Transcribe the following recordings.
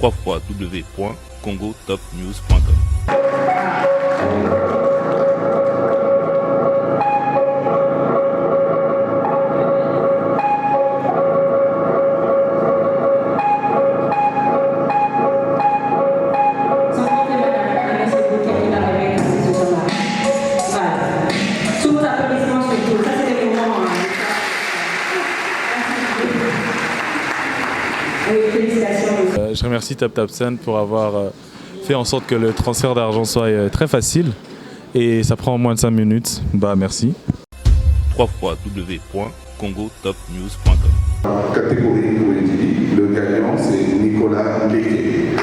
www.congotopnews.com. Je remercie TapTapSend pour avoir fait en sorte que le transfert d'argent soit très facile et ça prend moins de 5 minutes. Merci. www.congotopnews.com. Catégorie Poésie, le gagnant c'est Nicolas Légué.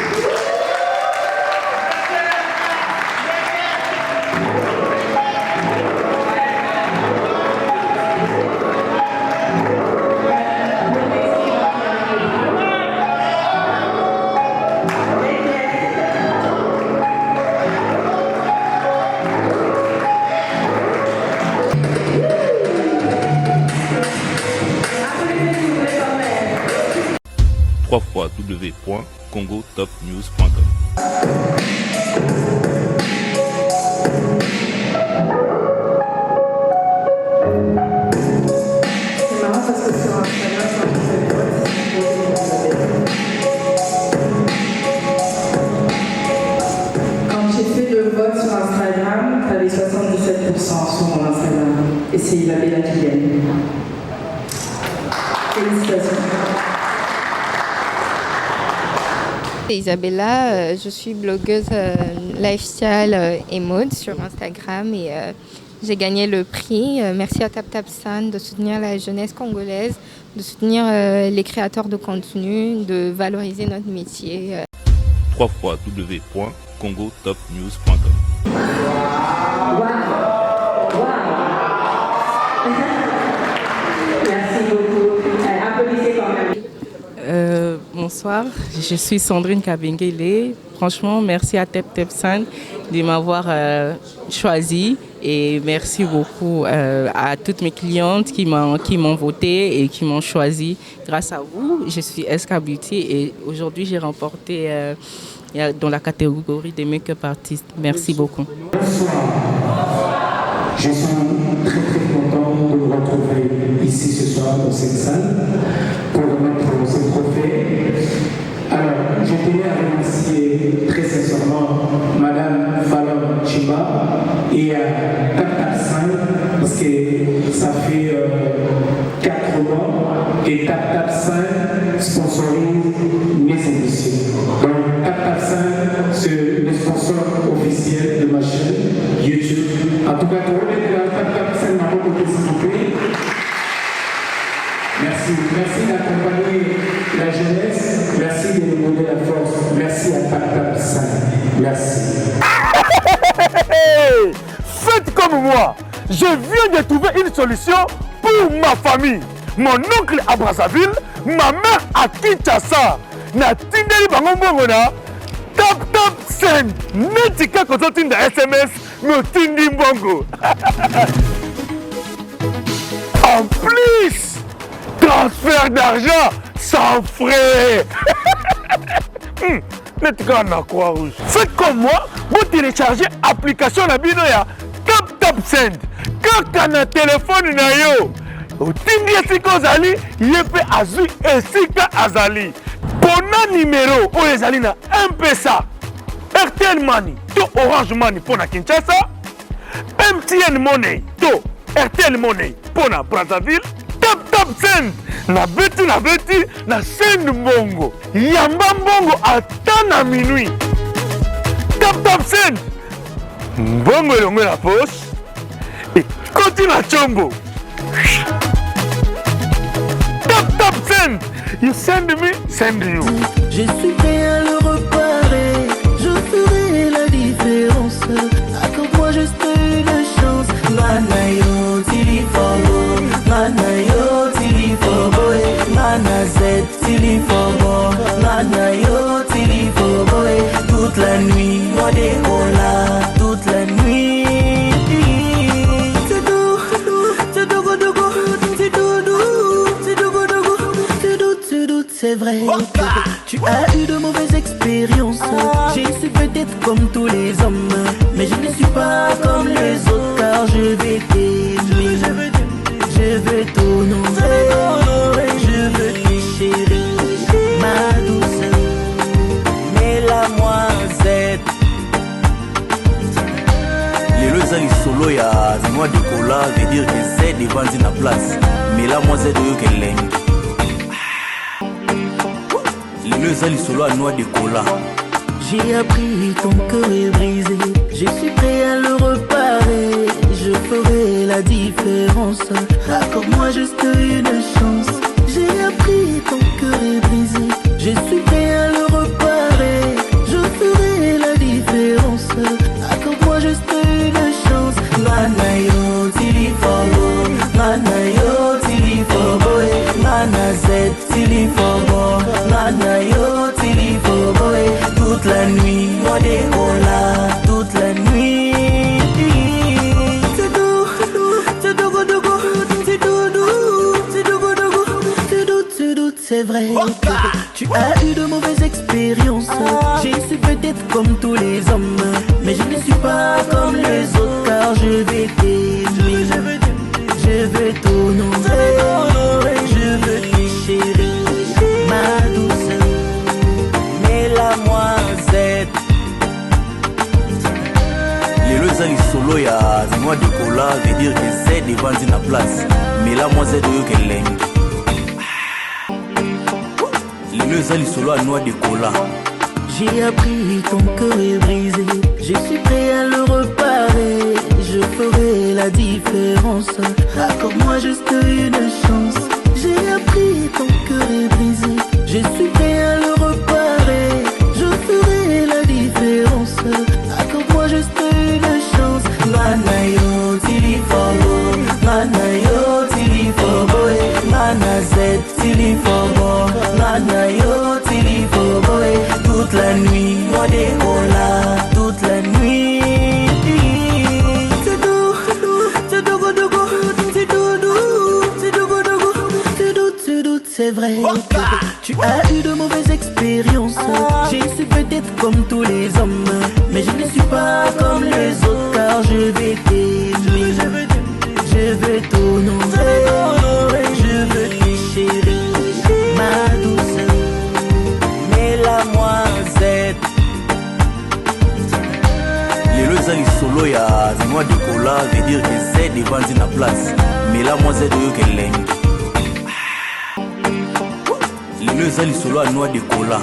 www.congotopnews.com. C'est marrant parce que sur Instagram, quand je fais le vote, quand j'ai fait le vote sur Instagram, t'avais 77% sur mon Instagram. Et c'est Isabella qui gagne. Félicitations. Isabella, je suis blogueuse lifestyle et mode sur Instagram et j'ai gagné le prix. Merci à TapTapSend de soutenir la jeunesse congolaise, de soutenir les créateurs de contenu, de valoriser notre métier. www.congotopnews.com. Merci beaucoup. Applaudissez quand même. Bonsoir, je suis Sandrine Kabengele. Franchement, merci à TapTapSend de m'avoir choisi et merci beaucoup à toutes mes clientes qui m'ont voté et qui m'ont choisi. Grâce à vous, je suis SK Beauty et aujourd'hui j'ai remporté dans la catégorie des make-up artistes. Merci beaucoup. Bonsoir. Je suis très content de vous retrouver ici ce soir dans cette salle pour remettre ce trophée. Alors, je tenais à remercier très sincèrement Madame Fallon Chimba et TapTapSend parce que ça fait 4 mois que TapTapSend sponsorise mes émissions. Donc, TapTapSend, c'est le sponsor officiel de ma chaîne YouTube. En tout cas, pour remettre la TapTapSend à votre côté, s'il vous plaît. Merci d'accompagner la jeunesse. Merci de nous donner la force. Merci à TapTapSend. Merci. Faites comme moi. Je viens de trouver une solution pour ma famille. Mon oncle à Brazzaville, ma mère à Kinshasa. Na tindeli bango mbongo na TapTapSend. Netika kozotinda SMS me tindi mbongo. En plus, transfert d'argent sans frais. Faites comme moi, vous téléchargez l'application na bino ya TapTapSend. Kaka na téléphone na yo. Otindi esika ozali, yepe azui esika azali. Pona numéro oyo ezali na M-Pesa, RTL Money to Orange Money pona Kinshasa, MTN Money to RTL Money pona Brazzaville. TapTapSend na beti na send mbongo yamba mbongo ata na minuit. TapTapSend mbongo elongo na poche ekoti na chombo. TapTapSend, you send me, send you. Je suis prêt à le reparer, je ferai la différence. Accorde-moi juste une chance. Manayo tilifobo, Manayo tilifobo, Manazet tilifobo, Manayo tilifobo. Toute la nuit, moi décolla, toute la nuit. C'est vrai que tu as eu de mauvaises expériences. J'ai su peut-être comme tous les hommes, mais je ne suis pas comme les autres car je vais t'aimer. Je veux t'honorer, je veux te chérir, ma douce, mais la moisette. Lelo ezali solo ya noix de cola veut dire que c'est devant na place, mais la moisette oyo kelenge. Lelo ezali solo ya noix de cola. J'ai appris ton cœur est brisé, je suis prêt à le réparer. Je ferai la différence, accorde-moi juste une chance. J'ai appris ton cœur est brisé, je suis prêt à le réparer. Je ferai la différence, accorde-moi juste une chance. Manayo tilifobo, manayo tilifobo, manazet tilifobo, manayo tilifobo. Toute la nuit, moi décolla, toute la nuit. C'est vrai, tu as eu de mauvaises expériences. J'ai su peut-être comme tous les hommes, mais je ne suis pas comme les autres car je vais t'aimer. Je veux t'honorer, je veux te chérir, ma douce, mais la moisette. Lelo ezali solo ya noix de cola veut dire que c'est devant na place, mais la moisette oyo kelenge. Lelo ezali solo ya noix de cola. J'ai appris ton cœur est brisé, je suis prêt à le réparer. Je ferai la différence, accorde-moi juste une chance. J'ai appris ton cœur est brisé, je suis prêt à le réparer. Je ferai la différence, accorde-moi juste une chance. Manayo tilifobo, manayo tilifobo, manazet tilifobo, manayo tilifobo. Toute la nuit, moi décolla, toute la nuit. C'est vrai, tu as eu de mauvaises expériences. J'ai su peut-être comme tous les hommes, mais je ne suis pas comme les autres car je vais t'aimer. Je veux t'honorer, je veux te chérir, ma douce, mais la moisette. Lelo ezali solo ya noix de cola veut dire que c'est devant na place, mais la moisette oyo kelenge. Lelo ezali solo ya noix de cola.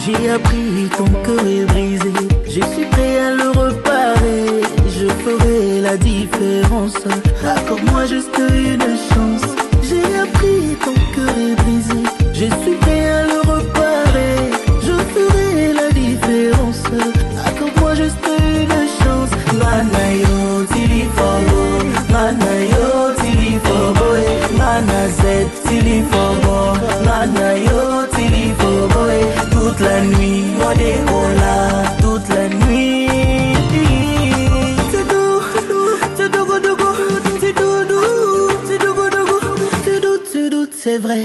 J'ai appris ton cœur est brisé, je suis prêt à le réparer. Je ferai la différence, accorde-moi juste une chance. J'ai appris ton cœur est brisé, je suis prêt à le réparer. Je ferai la différence, accorde-moi juste une chance. Manayo tilifobo, manayo tilifobo, manazet tilifobo, manayo tilifobo. Toute la nuit, moi décolla, toute la nuit. C'est vrai,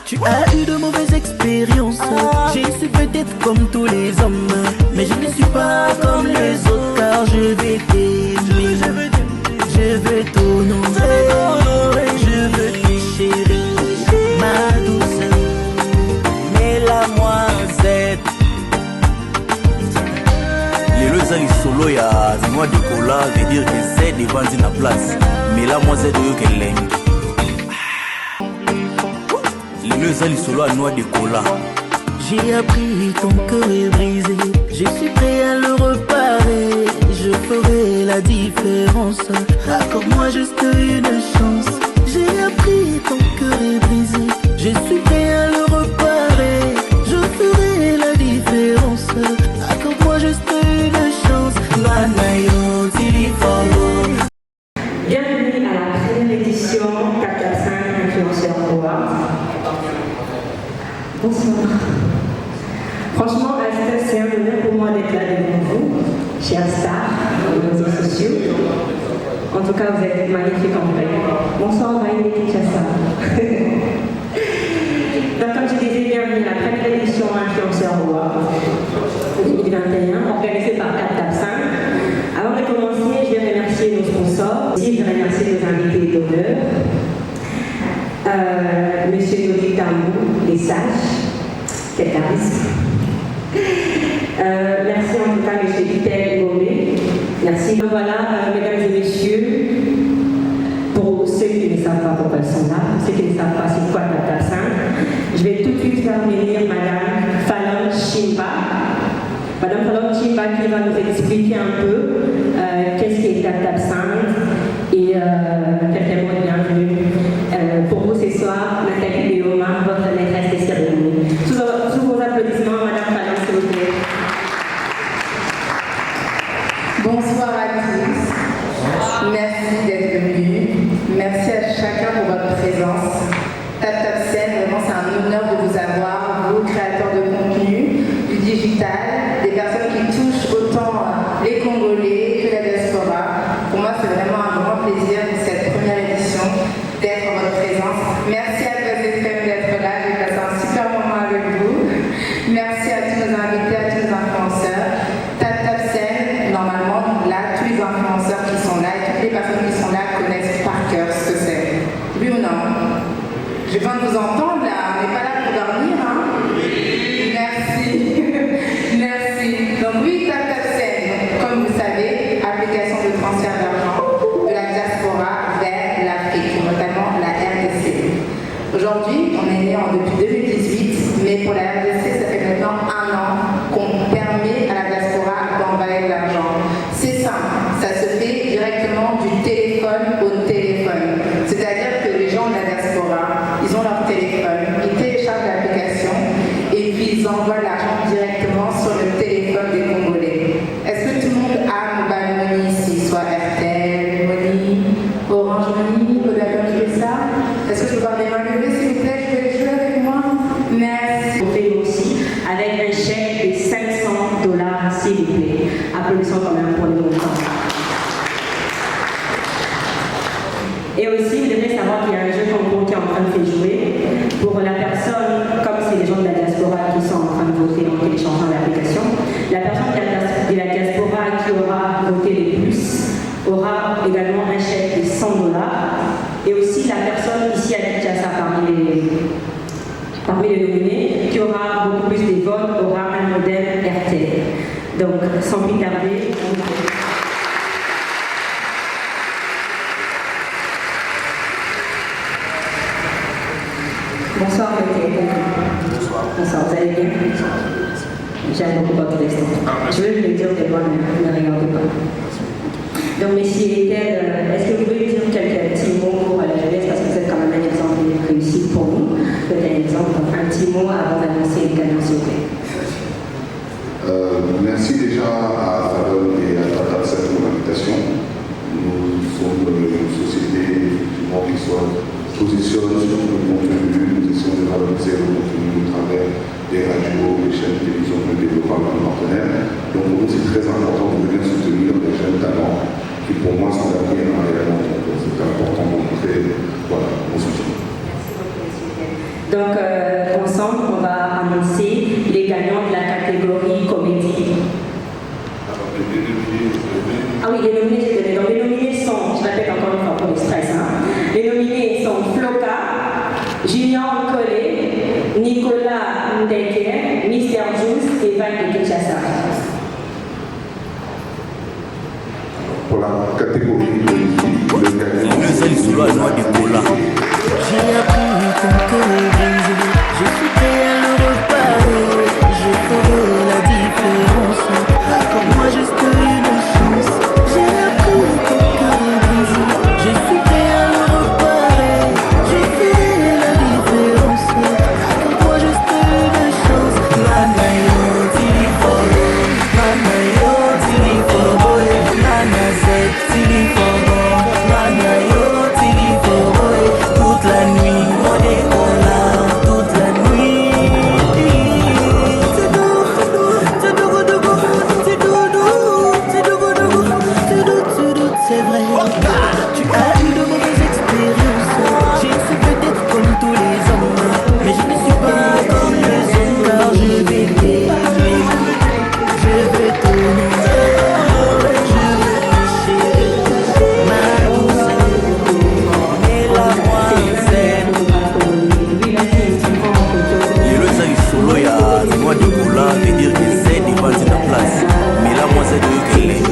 tu as eu de mauvaises expériences. J'ai su peut-être comme tous les hommes, mais je ne suis pas comme les autres car je vais t'aimer. Je veux t'honorer, je veux te chérir, ma douce, mais la moisette. Lelo ezali solo ya noix de cola veut dire que c'est devant na place, mais la moisette oyo kelenge. Lelo ezali solo ya noix de cola. J'ai appris ton cœur est brisé, je suis prêt à le réparer. Je ferai la différence, accorde-moi juste une chance. J'ai appris ton cœur est brisé, je suis prêt à le réparer. Je ferai la différence, accorde-moi juste une chance. Manayo tilifobo. Bienvenue à la première édition TapTap5 Influenceur Award. Bonsoir. Franchement, c'est un honneur pour moi d'être là devant vous, chers stars des réseaux sociaux. En tout cas, vous êtes magnifiques en vrai. Bonsoir, Maïné Kinshasa. Donc, comme je disais, bienvenue à la première édition Influenceur Award. quel charisme. Merci en tout cas, M. Itel Gomé. Merci. Voilà, mesdames et messieurs, pour ceux qui ne savent pas pourquoi elles sont là, pour ceux qui ne savent pas c'est quoi la Sainte, je vais tout de suite faire venir Madame Fallon Chimba. Madame Fallon Chimba qui va nous expliquer un peu qu'est-ce qui est Tap Sainte et quelques mots de bienvenue. Pour vous ce soir, Nathalie Léoma, votre maîtresse des cérémonies. Sous vos applaudissements, Madame Fallon, s'il vous plaît. Bonsoir à tous. Merci d'être venus. Merci à chacun pour votre présence. TapTapSend, vraiment c'est un honneur de vous avoir, vous créateurs de contenu, du digital, des personnes qui touchent autant les Congolais que la diaspora. Pour moi c'est vraiment un grand plaisir pour cette première édition d'être en votre présence. Merci à Buzz FM d'être là, j'ai passé un super moment avec vous. Merci à tous nos invités, à tous nos influenceurs. TapTapSend, normalement là, tous les influenceurs qui sont là et toutes les personnes qui sont là connaissent par cœur ce que c'est. Oui ou non? J'ai besoin de vous entendre là, on n'est pas là pour dormir, hein? Merci. Merci. Donc oui, TapTapSend, comme vous savez, application de transfert d'argent de la diaspora vers l'Afrique, notamment la RDC. Aujourd'hui, on est né depuis 2018, mais pour la RDC, ça fait maintenant 1 an qu'on permet à la diaspora d'envoyer de l'argent. C'est simple, ça se fait directement du téléphone au téléphone. C'est-à-dire que les gens de la diaspora, ils ont leur téléphone, ils téléchargent l'application et puis ils envoient l'argent directement sur le téléphone des Congolais. Est-ce que tout le monde a Mobile Money ici, soit RTL, Money, Orange Money, Vodafone, je fais ça? Est-ce que je peux voir des mains levées, s'il vous plaît? Je vais les jouer avec moi? Merci. On fait aussi avec un chèque de $500, s'il vous plaît. Applaudissons quand même pour le montant. Et aussi, vous devrez savoir qu'il y a un jeu concours qui est en train de se jouer. Pour la personne, comme c'est les gens de la diaspora qui sont en train de voter en téléchargeant l'application, la personne de la diaspora qui aura voté le plus aura également un chèque de $100. Et aussi la personne ici à Kinshasa parmi les nominés qui aura beaucoup plus de votes aura un modèle RTL. Donc, sans plus tarder, bonsoir, bonsoir. Bonsoir, vous allez bien? J'aime beaucoup votre destin. Je veux le dire de moi, ne regardez pas. Donc, messieurs Etel, est-ce que vous pouvez dire quelques petits mots pour la jeunesse, parce que c'est quand même un exemple de réussite pour nous. Peut-être un exemple, un petit mot avant d'annoncer les gagnants, s'il vous plaît. Merci déjà à Fallon et à TapTapSend pour l'invitation. Nous sommes une société qui positionne sur le contenu, nous essayons de valoriser le contenu à travers des radios, des chaînes de télévision, de développement de partenaires. Donc pour nous, c'est très important de venir soutenir des jeunes talents qui pour moi sont l'avenir réellement. Donc c'est important de montrer mon soutien. Donc ensemble, on va annoncer les gagnants de la catégorie comédie. Ah oui, les nominés, donc les nominés sont, je répète encore une fois pour le stress, les nominés sont Floka, Junior Collet, Nicolas Ndeke, Mister Juice et Van de Kinshasa. Pour la catégorie le gagnant, j'ai appris ton cœur est brisé, je suis prêt à le réparer, je ferai la différence, accorde-moi juste une chance. J'ai appris ton cœur est brisé, je suis prêt à le réparer, je ferai la différence, accorde-moi juste une chance. Manayo tili foro, manayo tili foro, manazek tili foro, manayo tili foro. Toute la nuit, on décolle. noix de cola veut dire que c'est des ventes de place. Mais là, moi, c'est de qu'elle est.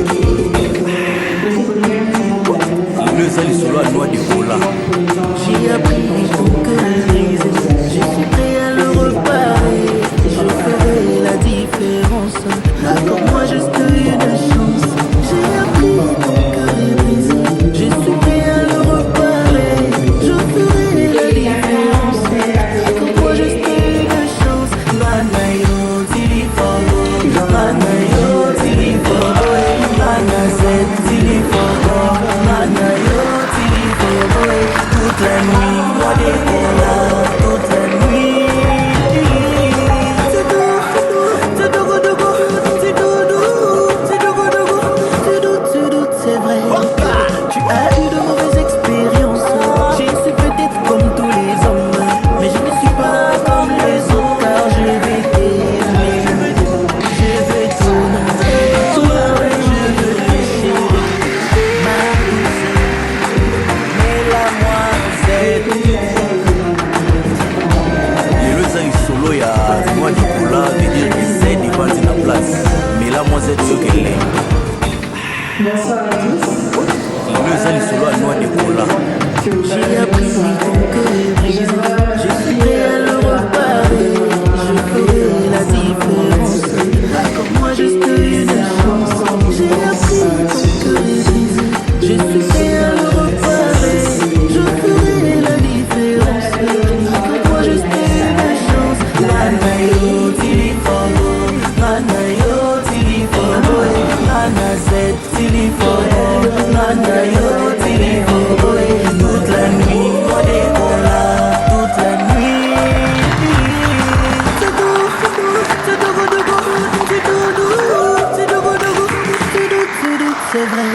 Le sel sur la noix de cola. J'ai appris ton cœur est brisé. Je suis prêt à le reparer. Je ferai la différence. Accorde-moi juste une chance. J'ai appris ton cœur est brisé. Je suis prêt à le reparer. Je ferai la différence. Accorde-moi juste une chance. Manayo, Tilifogo. Manayo, Tilifogo. Manazet, Tilifogo. Manayo, Tilifogo. Toute la nuit, moi des colas. Toute la nuit. C'est vrai, tu as eu de mauvaises expériences. J'ai su peut-être comme tous les hommes, mais je ne suis pas comme les autres car je vais t'aimer. Je vais t'honorer, je veux te chérir, ma douce, mais la moisette. Et le zai solo ya noix de cola veut dire que c'est des ventes de place. Mais là, moi, c'est de qu'elle est. Bonsoir à tous. Le zai solo ya noix de cola. J'ai appris ton cœur est brisé. Je suis prêt à le reparer. Je ferai la différence. Accorde-moi juste une chance. J'ai appris ton cœur est brisé. Je suis prêt à le reparer. Je ferai la différence. Accorde-moi juste une chance. Manayo, Tilifogo. Manayo, Tilifogo. Manazet, Tilifogo. Manayo, Tilifogo. Toute la nuit, moi des colas. Toute la nuit. C'est vrai,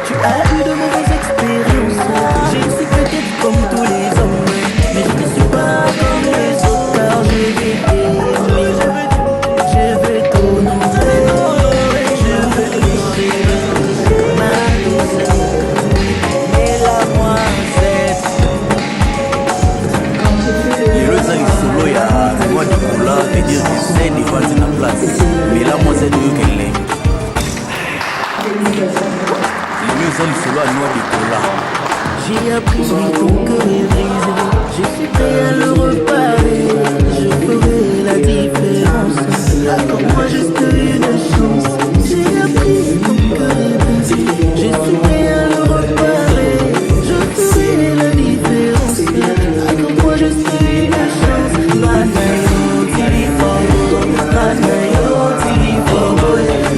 tu as eu de mauvaises expériences. J'ai su peut-être comme tous les hommes, mais je ne suis pas comme les autres car je vais t'aimer. Je vais t'honorer, je veux te chérir, ma douce, et la moisette. Et le zai solo ya noix de cola veut dire que c'est des ventes de place. Mais là, moi, c'est de qu'elle est. Le zai solo ya noix de cola. J'ai appris ton cœur est brisé. Je suis prêt à le reparer. Je ferai la différence. Accorde-moi juste une chance. J'ai appris ton cœur est brisé. Je suis prêt à le reparer. Je ferai la différence. Accorde-moi juste une chance. Manayo, Tilifogo. Manayo, Tilifogo.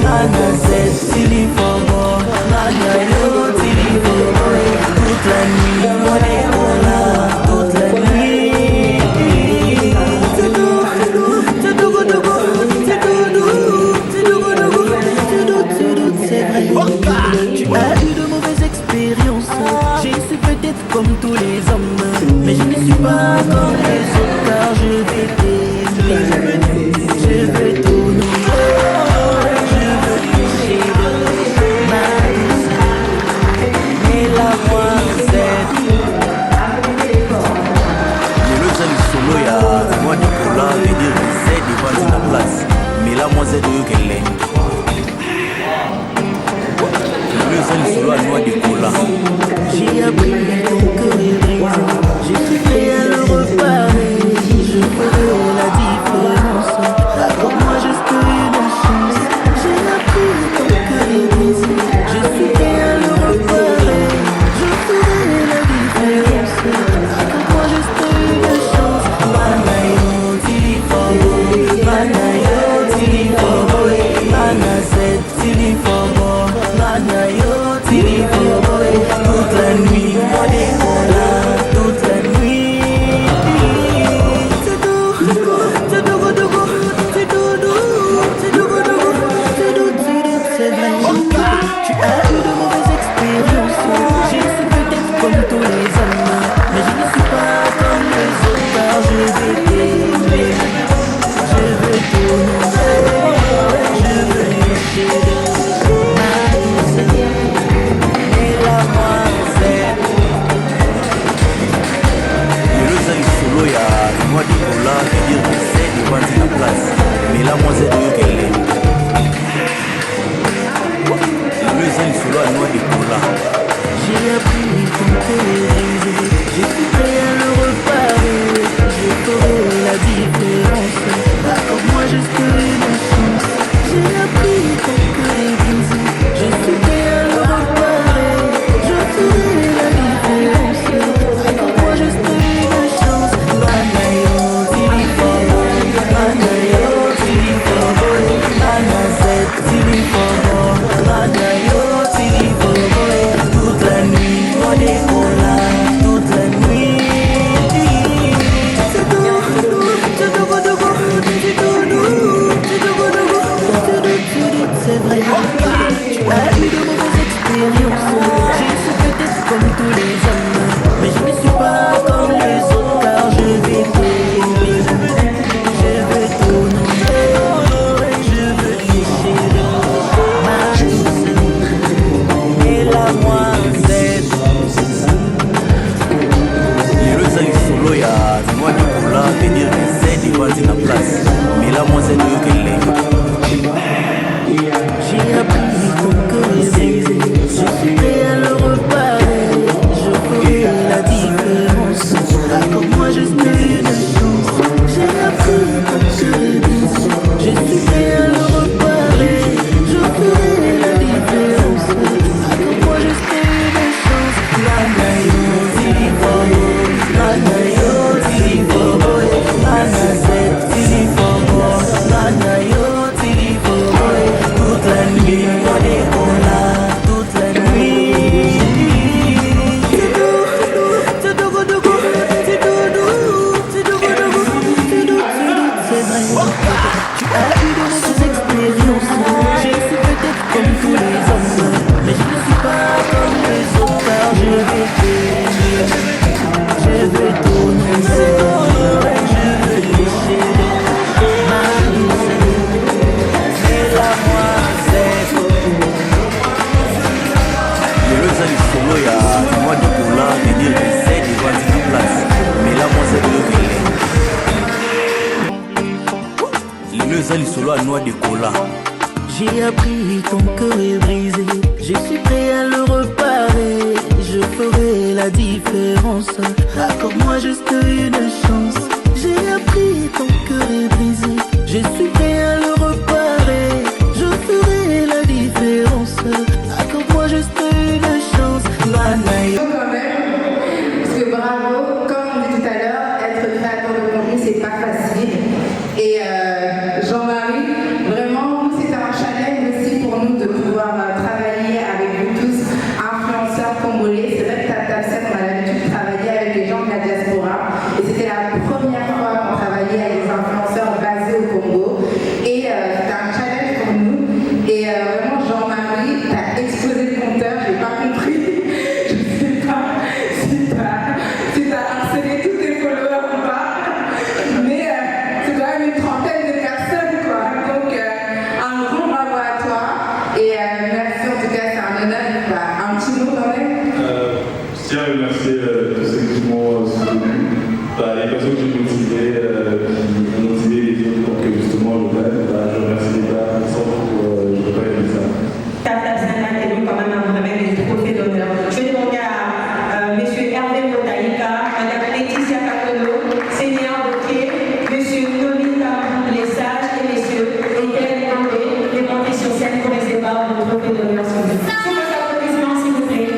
Manazet, Tilifogo. Manayo, Tilifogo. Toute la nuit, moi des colas. Toute la nuit. C'est doux, c'est doux, c'est doux, c'est doux, c'est doux, c'est vrai. Tu as eu de mauvaises expériences. J'ai su peut-être comme tous les hommes, mais je ne suis pas comme les autres car je vais t'aimer. Je vais t'honorer, je veux te chérir, ma douce, et la moisette. Et le zai solo ya noix de cola veut dire que c'est des ventes de place. Mais là, moi, c'est de qu'elle est. Le zai solo ya noix de cola. J'ai appris ton cœur est brisé. Je suis prêt à le reparer. Je ferai la différence. Accorde-moi juste une chance. J'ai appris ton cœur est brisé. Je suis prêt à le reparer. Je ferai la différence. Accorde-moi juste une chance. Manayo, Tilifogo. Manayo, Tilifogo. Manazet, Tilifogo. Manayo, Tilifogo. Toute la nuit, moi des colas. Toute la nuit. C'est doux, c'est doux, c'est doux, c'est doux, c'est doux, c'est vrai. Tu as eu de mauvaises expériences. J'ai su peut-être comme tous les hommes, mais je ne suis pas comme les autres car je vais t'aimer. Je veux t'honorer. mela mwaze de yokele le zen solo à noix de cola. J'ai appris ton cœur est brisé, je suis prêt à le reparer. Je ferai la différence, accorde-moi juste une chance. J'ai appris ton cœur est brisé, je suis prêt à le reparer. Je ferai la différence, accorde-moi juste une chance. Manayo, Tilifobo, Manayo, Tilifobo, Manazet, Tilifobo, Manayo, Tilifobo. Toute la nuit, on décolla, toute la nuit. C'est vrai, tu as eu de mauvaises expériences. Je suis peut-être comme tous les hommes, mais je ne suis pas comme les autres, car je vais t'aimer. Je veux t'honorer, je veux t'échir. Ma douce, et la moisette. Lelo ezali solo ya noix de cola, venir que c'est devant na place. Mais la moisette de yokele. J'ai appris ton cœur est brisé, je suis prêt à le reparer. Je ferai la différence, accorde-moi juste une chance. J'ai appris ton cœur est brisé, je suis prêt à le reparer. Je ferai la différence, accorde-moi juste une chance. Manayo, Tilifobo, Manayo, Tilifobo, Manazet, Tilifobo, Manayo, Tilifobo. Toute la nuit, on décolla, toute la nuit. C'est doux, c'est doux, c'est doux, c'est vrai. Tu as eu de mauvaises expériences. Je suis peut-être comme tous les hommes, mais je ne suis pas comme les autres, car je vais t'aimer. Je veux t'honorer, je veux lécher. Ma douce, c'est la moisette. Lelo ezali solo ya noix de cola, venir que c'est devant na place. Mais la moisette de yokele. Lelo ezali solo à noix de cola. J'ai appris ton cœur est brisé, je suis prêt à le reparer. Je ferai la différence, accorde-moi juste une chance. J'ai appris ton cœur est brisé, je suis prêt à le reparer. Je ferai la différence, accorde-moi juste une chance. Manayo. Quand même, parce que bravo, comme on dit tout à l'heure, être créateur de contenu, c'est pas facile. Et Jean-Marie, vraiment, c'était un challenge aussi pour nous de pouvoir travailler avec vous tous, influenceurs congolais. C'est vrai que TapTapSend, on a l'habitude de travailler avec les gens de la diaspora. Et c'était la première fois qu'on travaillait avec des influenceurs basés au Congo. Et c'était un challenge pour nous. Et vraiment, Jean-Marie, t'as explosé le compteur, j'ai pas compris. Je sais pas si t'as harcelé tous tes followers ou pas. Mais c'est quand même une trentaine de personnes, quoi. Donc, un grand bravo à toi. Et merci, en tout cas, c'est un honneur. Un petit mot quand même. Je tiens à remercier tous ceux qui m'ont soutenu, les personnes qui m'ont motivé, qui ont motivé les autres pour que justement je gagne. Je remercie les gars, sans pour je ne peux pas aimer ça. TapTapSend a été quand même un remède du trophée d'honneur. Je vais demander à M. Hervé Motaïka, Mme Laetitia Kakolo, Seigneur Bokeh, M. Noli Tambou, les sages et messieurs, lesquels les monter sur scène pour les débats du trophée d'honneur. Sous vos applaudissements, s'il vous plaît.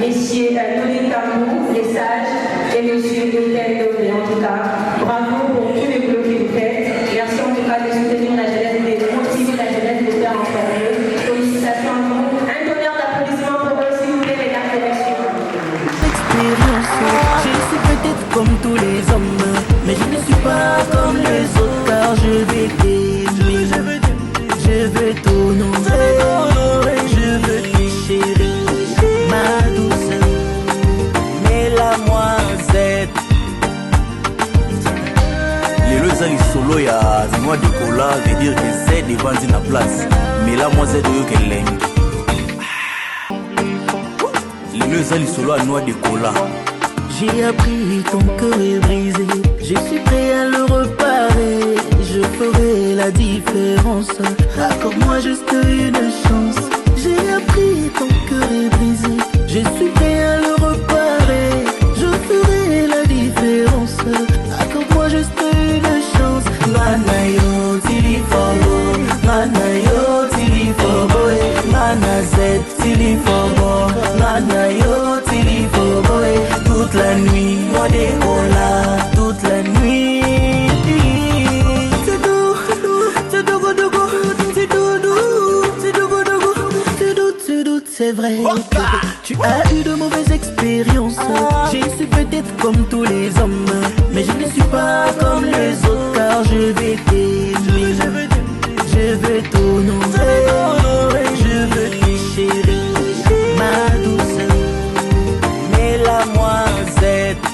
Messieurs Noli Tambou, les sages et messieurs Nintendo, en tout cas, bravo pour tous les boulot que vous faites. Merci en tout cas de soutenir la jeunesse, de motiver la jeunesse, de faire encore mieux. Félicitations à vous. Un tonnerre d'applaudissements pour eux, s'il vous plaît, mesdames et messieurs. Je suis peut-être comme tous les hommes, mais je ne suis pas comme les autres, car je vais t'aimer. solo ya noix de cola veut dire que c'est devant la place. Mais là moi c'est de que l'aigne. Le zali solo à noix de cola. J'ai appris ton cœur est brisé, je suis prêt à le réparer. Je ferai la différence, accorde-moi juste une chance. J'ai appris ton cœur est brisé, je suis prêt à le réparer. Je ferai la différence, accorde-moi juste une chance. Mana yo tili fogo, mana yo tili fogo, mana z tili fogo, mana yo tili fogo. Toute la nuit, moi des cola, toute la nuit. C'est vrai, tu as eu de mauvaises expériences. J'ai su peut-être comme tous les hommes, mais je ne suis pas comme les autres car je vais t'aimer. Je veux t'honorer, je veux te chérir, ma douce, mais la moisette.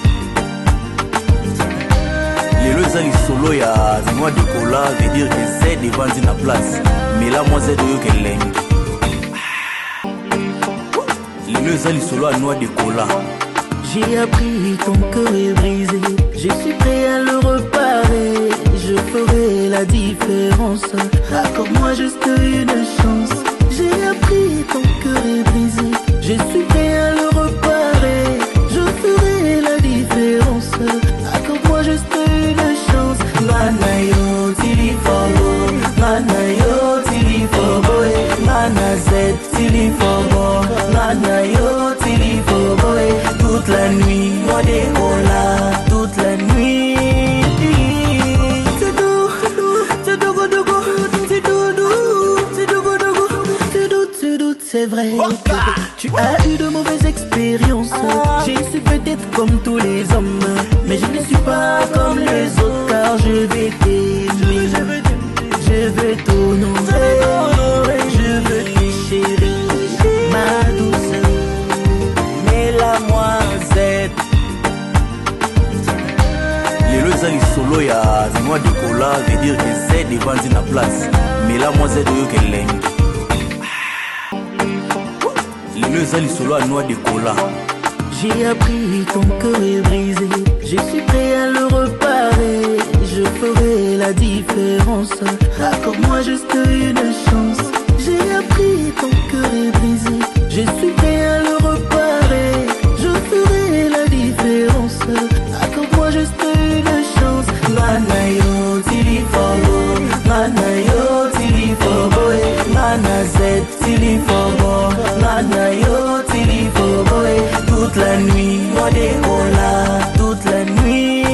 Le zali solo ya noix de cola veut dire que c'est devant la place. Mais là moi c'est de que l'aigne. Le zali solo à noix de cola. J'ai appris ton cœur est brisé, je suis prêt à le réparer. Je ferai la différence, accorde-moi juste une chance. J'ai appris ton cœur est brisé, je suis prêt à le réparer. Je ferai la différence, accorde-moi juste une chance. Mana yo tili fogo, mana yo tili fogo, mana z tili fogo, mana yo tili fogo. Toute la nuit, moi des cola, toute la nuit. C'est vrai, tu as eu de mauvaises expériences. J'ai su peut-être comme tous les hommes, mais je ne suis pas comme les autres car je vais t'aimer. Je veux t'honorer, je veux te chérir, ma douce, mais la moisette. Le zali solo ya noix de cola veut dire que c'est devant la place. Mais là moi c'est de que l'aigne. Le zali solo à noix de cola. J'ai appris ton cœur est brisé, je suis prêt à le réparer. Je ferai la différence, accorde-moi juste une chance. J'ai appris ton cœur est brisé, je suis prêt à le réparer. Je ferai la différence, accorde-moi juste une chance. Mana yo tili fogo, mana yo tili fogo, mana z tili fogo, mana yo tili fogo. Toute la nuit, moi des cola, toute la nuit.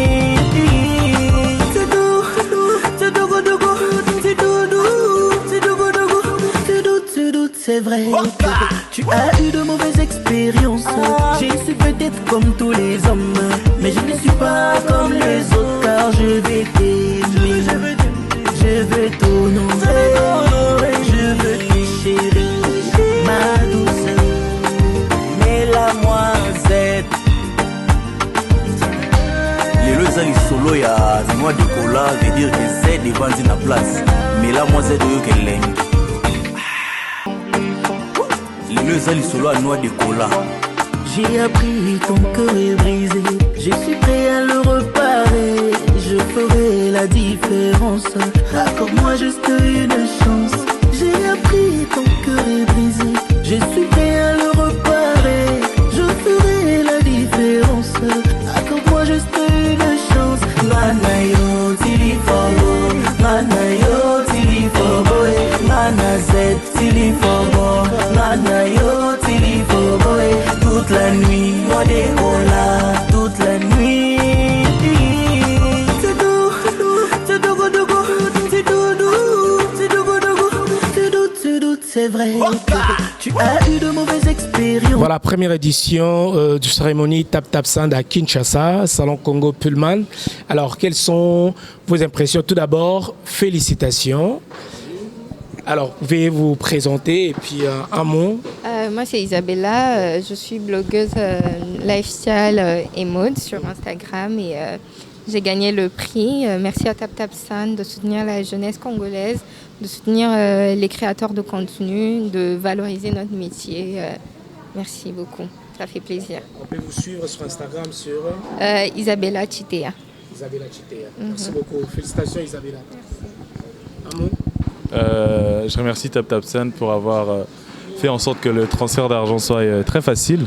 C'est vrai, tu as eu de mauvaises expériences. J'ai su peut-être comme tous les hommes, mais je ne suis pas comme les autres car je vais t'aimer. Je veux t'honorer, je veux te chérir, ma douce, mais la moisette. Le zali solo ya noix de cola veut dire que c'est devant la place. Mais là moi c'est de que l'aigne. Le zali solo à noix de cola. J'ai appris ton cœur est brisé, je suis prêt à le réparer. Je ferai la différence, accorde-moi juste une chance. J'ai appris ton cœur est brisé, je suis prêt à le réparer. Je ferai la différence, accorde-moi juste une chance. Mana yo tili fogo, mana yo tili fogo, mana z tili fogo, mana yo tili fogo. Toute la nuit, moi des cola, toute la nuit. C'est vrai, tu as eu de mauvaises expériences. Voilà, première édition du cérémonie Tap Tap Sound à Kinshasa, Salon Congo Pullman. Alors, quelles sont vos impressions? Tout d'abord, félicitations. Alors, pouvez vous présenter et puis un mot? Moi, c'est Isabella. Je suis blogueuse lifestyle et mode sur Instagram et j'ai gagné le prix. Merci à TapTapSan de soutenir la jeunesse congolaise, de soutenir les créateurs de contenu, de valoriser notre métier. Merci beaucoup, ça fait plaisir. On peut vous suivre sur Instagram sur Isabella Chitea. Isabella Chitea. Merci beaucoup. Félicitations Isabella. Un mot. Je remercie TapTapSan pour avoir fait en sorte que le transfert d'argent soit très facile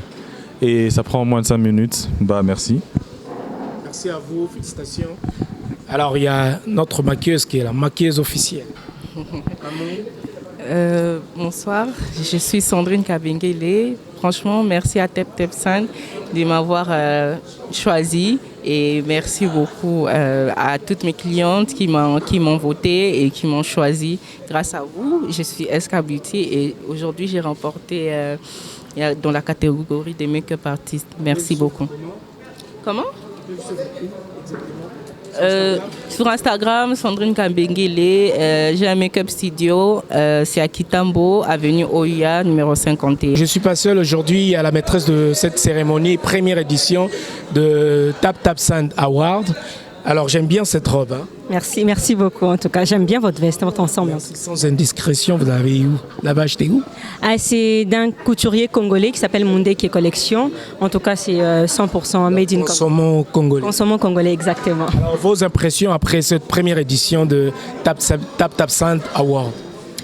et ça prend moins de 5 minutes. Merci. Merci à vous, félicitations. Alors il y a notre maquilleuse qui est la maquilleuse officielle. Bonsoir, je suis Sandrine Kabengele. Franchement, merci à TapTapSan de m'avoir choisi et merci beaucoup à toutes mes clientes qui m'ont voté et qui m'ont choisi. Grâce à vous, je suis SK Beauty et aujourd'hui j'ai remporté dans la catégorie des make-up artistes. Merci beaucoup. Comment? Sur Instagram, Sandrine Kabengele, j'ai un make-up studio, c'est à Kitambo, avenue Oya, numéro 51. Je ne suis pas seul aujourd'hui à la maîtresse de cette cérémonie, première édition de TapTapSan Award. Alors j'aime bien cette robe. Hein. Merci beaucoup en tout cas. J'aime bien votre veste, votre ensemble. Sans indiscrétion, vous l'avez où? Là-bas, acheté où? C'est d'un couturier congolais qui s'appelle Mundeke Collection. En tout cas, c'est 100% made in Consommons congolais. Consommons congolais, exactement. Alors, vos impressions après cette première édition de TapTapSan Award?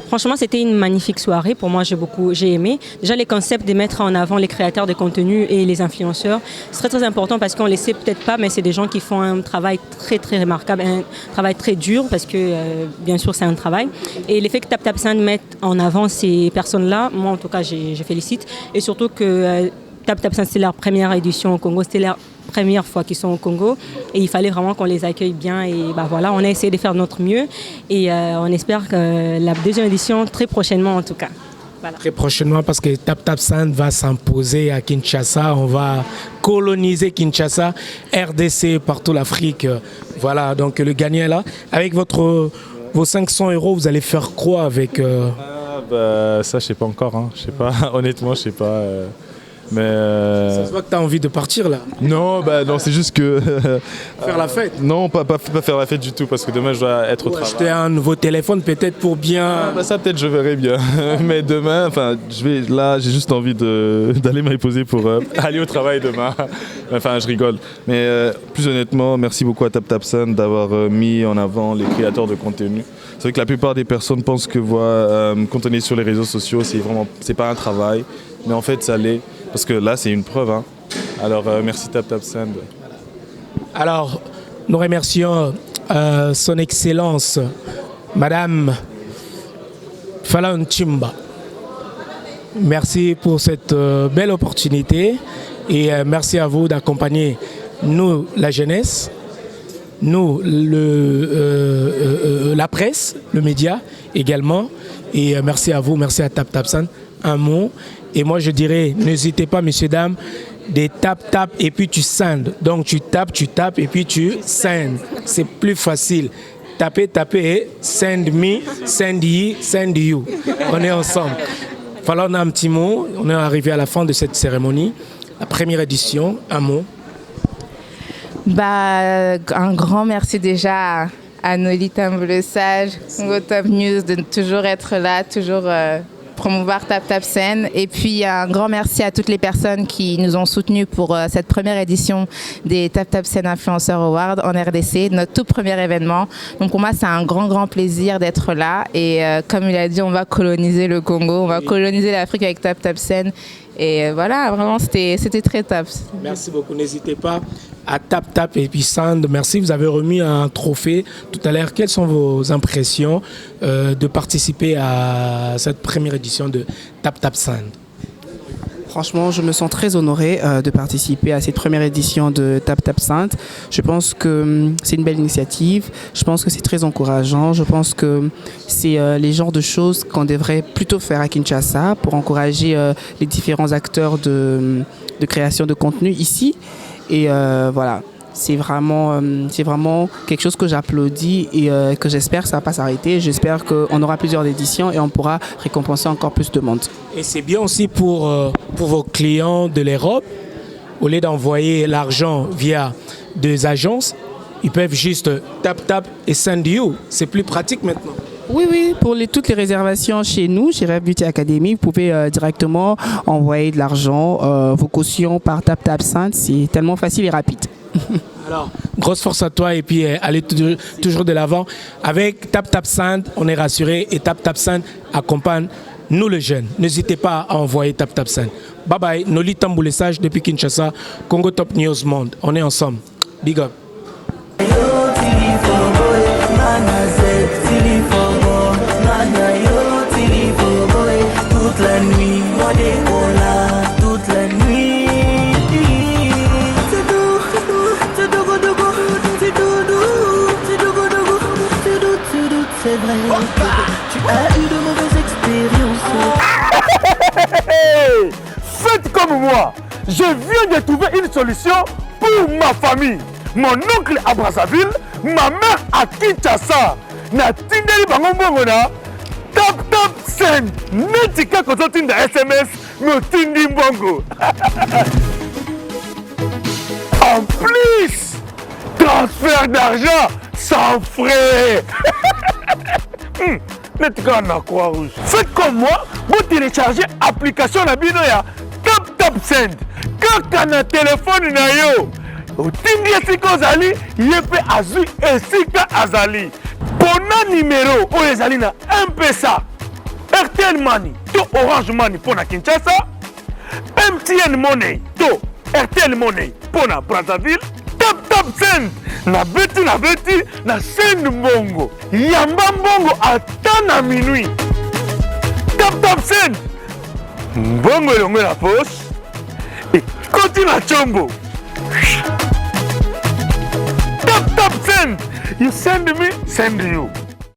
Franchement, c'était une magnifique soirée. Pour moi, j'ai aimé. Déjà, les concepts de mettre en avant les créateurs de contenu et les influenceurs, c'est très, très important parce qu'on ne les sait peut-être pas, mais c'est des gens qui font un travail très, très remarquable, un travail très dur parce que, bien sûr, c'est un travail. Et l'effet que TapTapSan mette en avant ces personnes-là, moi, en tout cas, je félicite. Et surtout que TapTapSan, c'est leur première édition au Congo. C'était leur première fois qu'ils sont au Congo et il fallait vraiment qu'on les accueille bien et voilà, on a essayé de faire notre mieux et on espère que la deuxième édition très prochainement en tout cas. Voilà. Très prochainement parce que TapTapSan va s'imposer à Kinshasa, on va coloniser Kinshasa, RDC, partout l'Afrique. Voilà, donc le gagnant est là. Avec vos 500 €, vous allez faire quoi avec Ça, je sais pas encore, hein. Je sais pas, honnêtement, je sais pas. Mais ça se voit que tu as envie de partir là. Non, non, c'est juste que faire la fête. Non, pas faire la fête du tout parce que demain je dois être au travail. Acheter un nouveau téléphone peut-être pour bien. Ça peut-être je verrai bien. Mais demain, j'ai juste envie d'aller me reposer pour aller au travail demain. Enfin, je rigole. Mais plus honnêtement, merci beaucoup à TapTapSan d'avoir mis en avant les créateurs de contenu. C'est vrai que la plupart des personnes pensent que quand on est sur les réseaux sociaux, c'est pas un travail, mais en fait ça l'est. Parce que là, c'est une preuve. Hein. Alors, merci TapTapSan. Alors, nous remercions son Excellence, Madame Falon Chimba. Merci pour cette belle opportunité et merci à vous d'accompagner nous, la jeunesse, nous, la presse, le média également. Et merci à vous, merci à TapTapSan. Un mot. Et moi, je dirais, n'hésitez pas, messieurs, dames, des tap et puis tu send. Donc, tu tapes et puis tu send. C'est plus facile. Taper et send me, send ye, send you. On est ensemble. Voilà, on a un petit mot. On est arrivé à la fin de cette cérémonie. La première édition, un mot. Un grand merci déjà à Nolita Mbolosage, Congo Top News, de toujours être là, toujours promouvoir TapTapSan. Et puis un grand merci à toutes les personnes qui nous ont soutenus pour cette première édition des TapTapSan Influencer Awards en RDC, notre tout premier événement. Donc pour moi, c'est un grand plaisir d'être là. Et comme il a dit, on va coloniser le Congo, on va coloniser l'Afrique avec TapTapSan. Et voilà, vraiment, c'était très top. Merci beaucoup. N'hésitez pas à tap et puis send. Merci, vous avez remis un trophée tout à l'heure. Quelles sont vos impressions de participer à cette première édition de TapTapSan? Franchement, je me sens très honorée de participer à cette première édition de TapTapSan. Je pense que c'est une belle initiative. Je pense que c'est très encourageant. Je pense que c'est les genres de choses qu'on devrait plutôt faire à Kinshasa pour encourager les différents acteurs de création de contenu ici. Et voilà. C'est vraiment quelque chose que j'applaudis et que j'espère que ça ne va pas s'arrêter. J'espère qu'on aura plusieurs éditions et on pourra récompenser encore plus de monde. Et c'est bien aussi pour vos clients de l'Europe, au lieu d'envoyer l'argent via des agences, ils peuvent juste tap et send you. C'est plus pratique maintenant. Oui, pour toutes les réservations chez nous, chez Rêve Beauty Academy, vous pouvez directement envoyer de l'argent, vos cautions par TapTapSend. C'est tellement facile et rapide. Alors, grosse force à toi et puis allez toujours de l'avant. Avec TapTapSend, on est rassuré et TapTapSend accompagne nous les jeunes. N'hésitez pas à envoyer TapTapSend. Bye bye, Noli Tamboulessage depuis Kinshasa, Congo Top News Monde. On est ensemble. Big up. Toute la nuit, moi des colas, toute la nuit. C'est doux, c'est doux, c'est vrai. Tu as eu de mauvaises expériences. Faites comme moi. Je viens de trouver une solution pour ma famille. Mon oncle à Brazzaville, ma mère à Kinshasa. Na tindeli bango mbongo na TapTapSend. Netika kozotinda SMS, mais tindi mbongo. En plus, transfert d'argent sans frais. Netika na Croix-Rouge. Faites comme moi, vous téléchargez l'application na bino ya TapTapSend. Kaka na téléphone na yo. Otindi esika ozali, ye pe azwi esika azali. Pona numéro oyo ezali na M-Pesa, RTL Money to Orange Money pona Kinshasa, MTN Money to RTL Money pona Brazzaville, TapTapSend na beti na send mbongo. Yamba mbongo ata na minuit. TapTapSend mbongo elongo na poche ekoti na chombo. TapTapSend, you send me, send you.